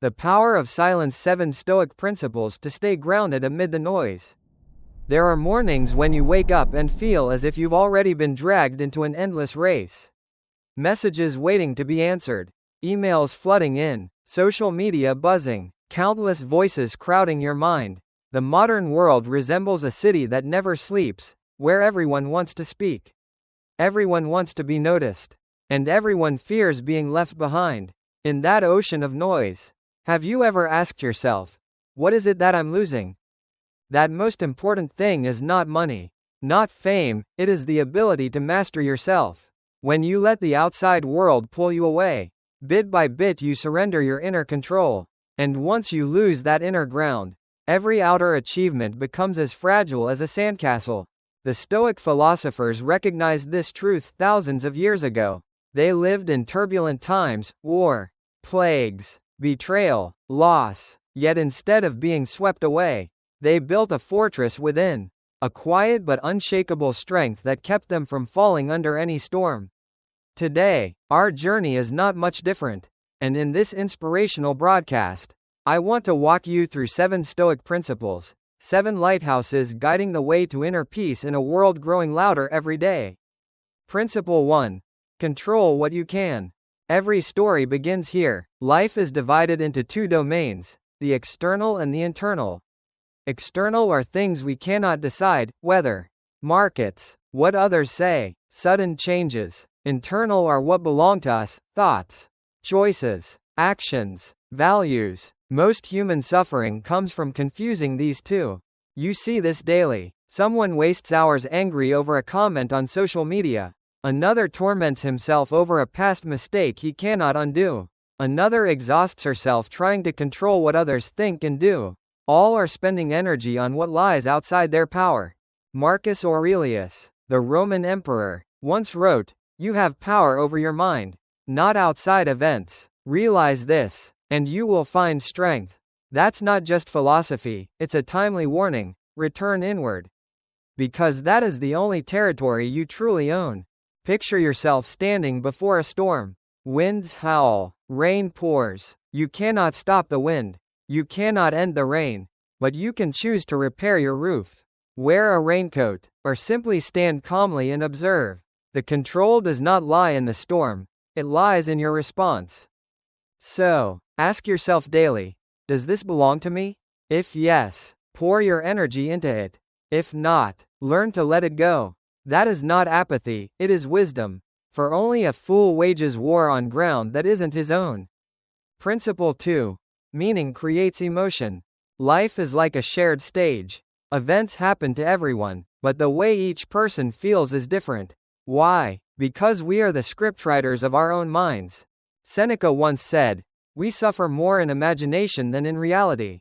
The Power of Silence 7 Stoic Principles to Stay Grounded Amid the Noise. There are mornings when you wake up and feel as if you've already been dragged into an endless race. Messages waiting to be answered, emails flooding in, social media buzzing, countless voices crowding your mind. The modern world resembles a city that never sleeps, where everyone wants to speak. Everyone wants to be noticed. And everyone fears being left behind. In that ocean of noise, have you ever asked yourself, what is it that I'm losing? That most important thing is not money, not fame, it is the ability to master yourself. When you let the outside world pull you away, bit by bit you surrender your inner control. And once you lose that inner ground, every outer achievement becomes as fragile as a sandcastle. The Stoic philosophers recognized this truth thousands of years ago. They lived in turbulent times, war, plagues, betrayal, loss. Yet instead of being swept away, they built a fortress within, a quiet but unshakable strength that kept them from falling under any storm. Today, our journey is not much different, and in this inspirational broadcast, I want to walk you through 7 Stoic principles, 7 lighthouses guiding the way to inner peace in a world growing louder every day. Principle 1. Control what you can. Every story begins here. Life is divided into 2 domains, the external and the internal. External are things we cannot decide, weather, markets, what others say, sudden changes. Internal are what belong to us, thoughts, choices, actions, values. Most human suffering comes from confusing these two. You see this daily. Someone wastes hours angry over a comment on social media. Another torments himself over a past mistake he cannot undo. Another exhausts herself trying to control what others think and do. All are spending energy on what lies outside their power. Marcus Aurelius, the Roman emperor, once wrote, "You have power over your mind, not outside events. Realize this, and you will find strength." That's not just philosophy, it's a timely warning. Return inward. Because that is the only territory you truly own. Picture yourself standing before a storm. Winds howl, rain pours. You cannot stop the wind. You cannot end the rain. But you can choose to repair your roof. Wear a raincoat, or simply stand calmly and observe. The control does not lie in the storm, it lies in your response. So, ask yourself daily, does this belong to me? If yes, pour your energy into it. If not, learn to let it go. That is not apathy, it is wisdom. For only a fool wages war on ground that isn't his own. Principle 2. Meaning creates emotion. Life is like a shared stage. Events happen to everyone, but the way each person feels is different. Why? Because we are the scriptwriters of our own minds. Seneca once said, "We suffer more in imagination than in reality."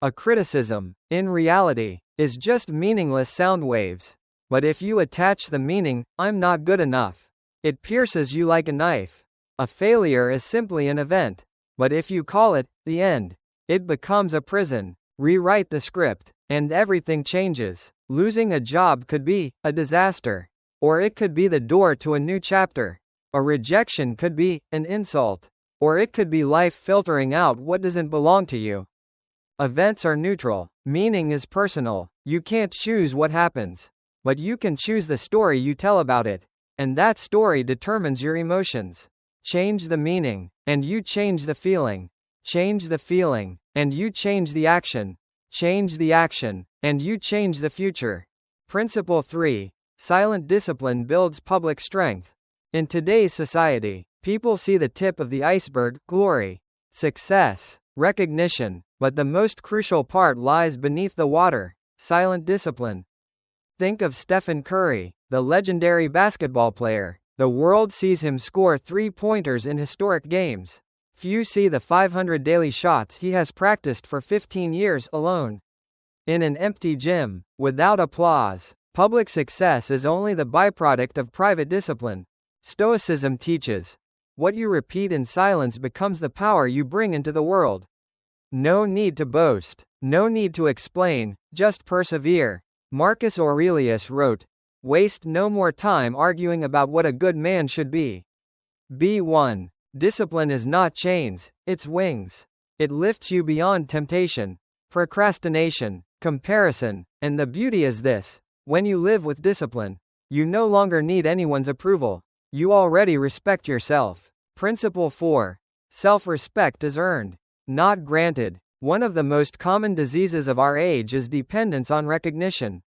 A criticism, in reality, is just meaningless sound waves. But if you attach the meaning, "I'm not good enough," it pierces you like a knife. A failure is simply an event. But if you call it, the end, it becomes a prison. Rewrite the script, and everything changes. Losing a job could be a disaster. Or it could be the door to a new chapter. A rejection could be an insult. Or it could be life filtering out what doesn't belong to you. Events are neutral. Meaning is personal. You can't choose what happens. But you can choose the story you tell about it. And that story determines your emotions. Change the meaning, and you change the feeling. Change the feeling, and you change the action. Change the action, and you change the future. Principle 3. Silent discipline builds public strength. In today's society, people see the tip of the iceberg, glory, success, recognition, but the most crucial part lies beneath the water, silent discipline. Think of Stephen Curry, the legendary basketball player. The world sees him score 3-pointers in historic games. Few see the 500 daily shots he has practiced for 15 years alone. In an empty gym, without applause, public success is only the byproduct of private discipline. Stoicism teaches, what you repeat in silence becomes the power you bring into the world. No need to boast, no need to explain, just persevere. Marcus Aurelius wrote, "Waste no more time arguing about what a good man should be. Be one." Discipline is not chains, it's wings. It lifts you beyond temptation, procrastination, comparison, and the beauty is this: when you live with discipline, you no longer need anyone's approval. You already respect yourself. Principle 4. Self-respect is earned, not granted. One of the most common diseases of our age is dependence on recognition.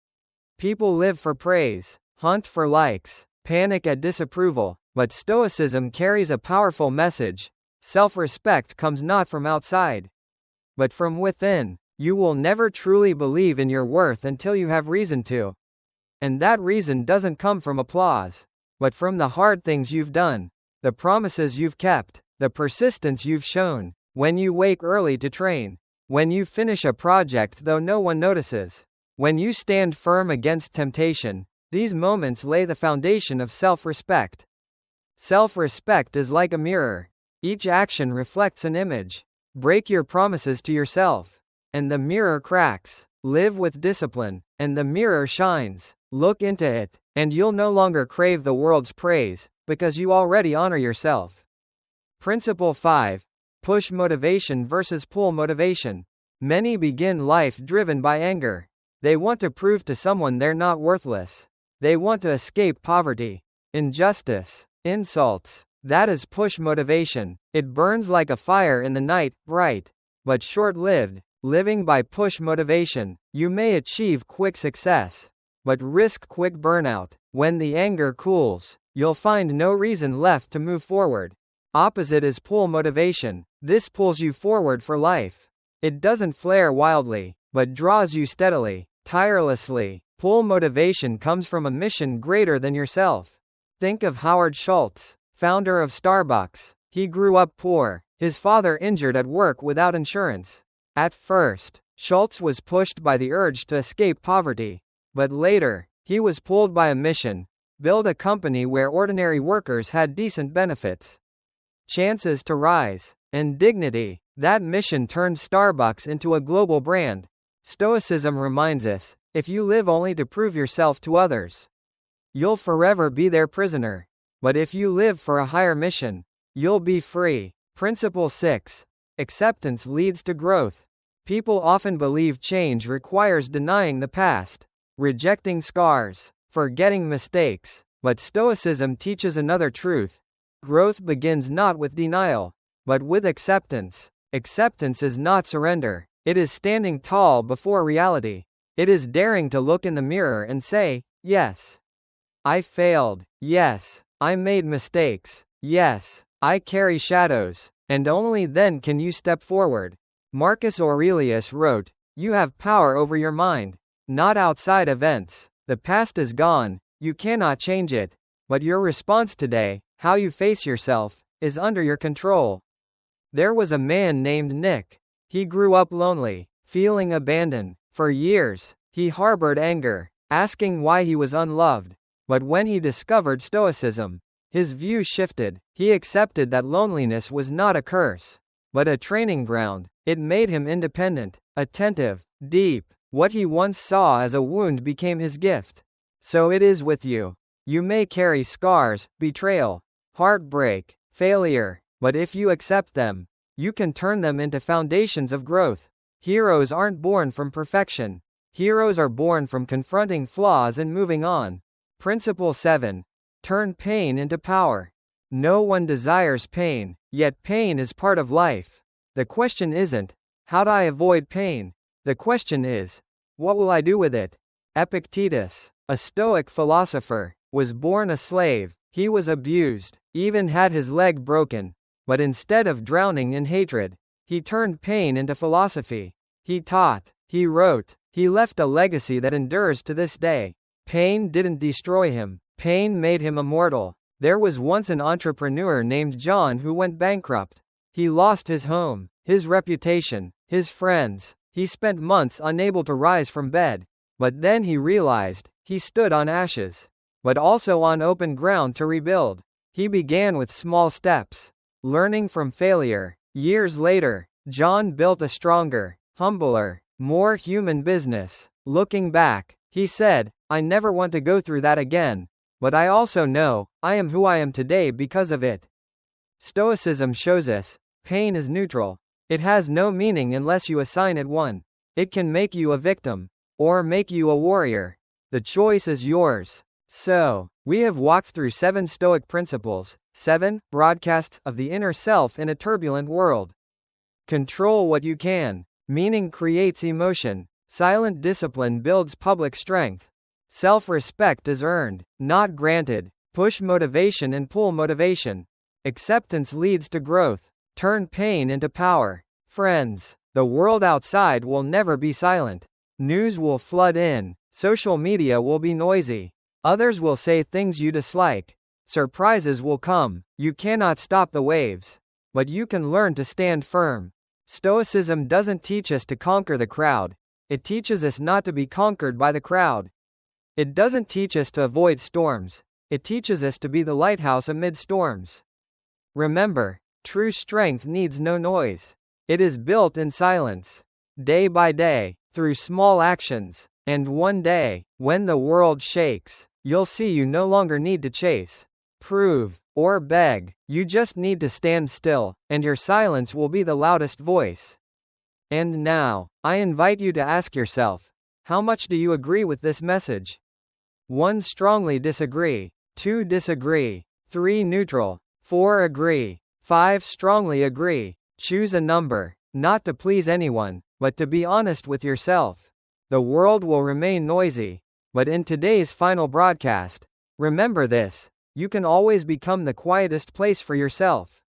People live for praise, hunt for likes, panic at disapproval, but Stoicism carries a powerful message. Self-respect comes not from outside, but from within. You will never truly believe in your worth until you have reason to. And that reason doesn't come from applause, but from the hard things you've done, the promises you've kept, the persistence you've shown. When you wake early to train, when you finish a project though no one notices, when you stand firm against temptation, these moments lay the foundation of self-respect. Self-respect is like a mirror. Each action reflects an image. Break your promises to yourself, and the mirror cracks. Live with discipline, and the mirror shines. Look into it, and you'll no longer crave the world's praise, because you already honor yourself. Principle 5. Push motivation versus pull motivation. Many begin life driven by anger. They want to prove to someone they're not worthless. They want to escape poverty, injustice, insults. That is push motivation. It burns like a fire in the night, bright, but short-lived. Living by push motivation, you may achieve quick success, but risk quick burnout. When the anger cools, you'll find no reason left to move forward. Opposite is pull motivation. This pulls you forward for life. It doesn't flare wildly, but draws you steadily, tirelessly. Pull motivation comes from a mission greater than yourself. Think of Howard Schultz, founder of Starbucks. He grew up poor, his father injured at work without insurance. At first, Schultz was pushed by the urge to escape poverty, but later, he was pulled by a mission: build a company where ordinary workers had decent benefits, chances to rise, and dignity. That mission turned Starbucks into a global brand. Stoicism reminds us, if you live only to prove yourself to others, you'll forever be their prisoner. But if you live for a higher mission, you'll be free. Principle 6. Acceptance leads to growth. People often believe change requires denying the past, rejecting scars, forgetting mistakes. But Stoicism teaches another truth. Growth begins not with denial, but with acceptance. Acceptance is not surrender. It is standing tall before reality. It is daring to look in the mirror and say, yes, I failed. Yes, I made mistakes. Yes, I carry shadows. And only then can you step forward. Marcus Aurelius wrote, "You have power over your mind, not outside events. The past is gone, you cannot change it. But your response today, how you face yourself, is under your control." There was a man named Nick. He grew up lonely, feeling abandoned. For years, he harbored anger, asking why he was unloved. But when he discovered Stoicism, his view shifted. He accepted that loneliness was not a curse, but a training ground. It made him independent, attentive, deep. What he once saw as a wound became his gift. So it is with you. You may carry scars, betrayal, heartbreak, failure, but if you accept them, you can turn them into foundations of growth. Heroes aren't born from perfection. Heroes are born from confronting flaws and moving on. Principle 7. Turn pain into power. No one desires pain, yet pain is part of life. The question isn't, how do I avoid pain? The question is, what will I do with it? Epictetus, a Stoic philosopher, was born a slave. He was abused, even had his leg broken. But instead of drowning in hatred, he turned pain into philosophy. He taught, he wrote, he left a legacy that endures to this day. Pain didn't destroy him. Pain made him immortal. There was once an entrepreneur named John who went bankrupt. He lost his home, his reputation, his friends. He spent months unable to rise from bed. But then he realized, he stood on ashes, but also on open ground to rebuild. He began with small steps, learning from failure. Years later, John built a stronger, humbler, more human business. Looking back, he said, "I never want to go through that again. But I also know, I am who I am today because of it." Stoicism shows us, pain is neutral. It has no meaning unless you assign it one. It can make you a victim, or make you a warrior. The choice is yours. So, we have walked through 7 Stoic principles, 7 broadcasts of the inner self in a turbulent world. Control what you can. Meaning creates emotion. Silent discipline builds public strength. Self-respect is earned, not granted. Push motivation and pull motivation. Acceptance leads to growth. Turn pain into power. Friends, the world outside will never be silent. News will flood in. Social media will be noisy. Others will say things you dislike. Surprises will come. You cannot stop the waves. But you can learn to stand firm. Stoicism doesn't teach us to conquer the crowd. It teaches us not to be conquered by the crowd. It doesn't teach us to avoid storms. It teaches us to be the lighthouse amid storms. Remember, true strength needs no noise. It is built in silence. Day by day, through small actions. And one day, when the world shakes, you'll see you no longer need to chase, prove, or beg. You just need to stand still, and your silence will be the loudest voice. And now, I invite you to ask yourself, how much do you agree with this message? 1 strongly disagree, 2 disagree, 3 neutral, 4 agree, 5 strongly agree. Choose a number, not to please anyone, but to be honest with yourself. The world will remain noisy, but in today's final broadcast, remember this: you can always become the quietest place for yourself.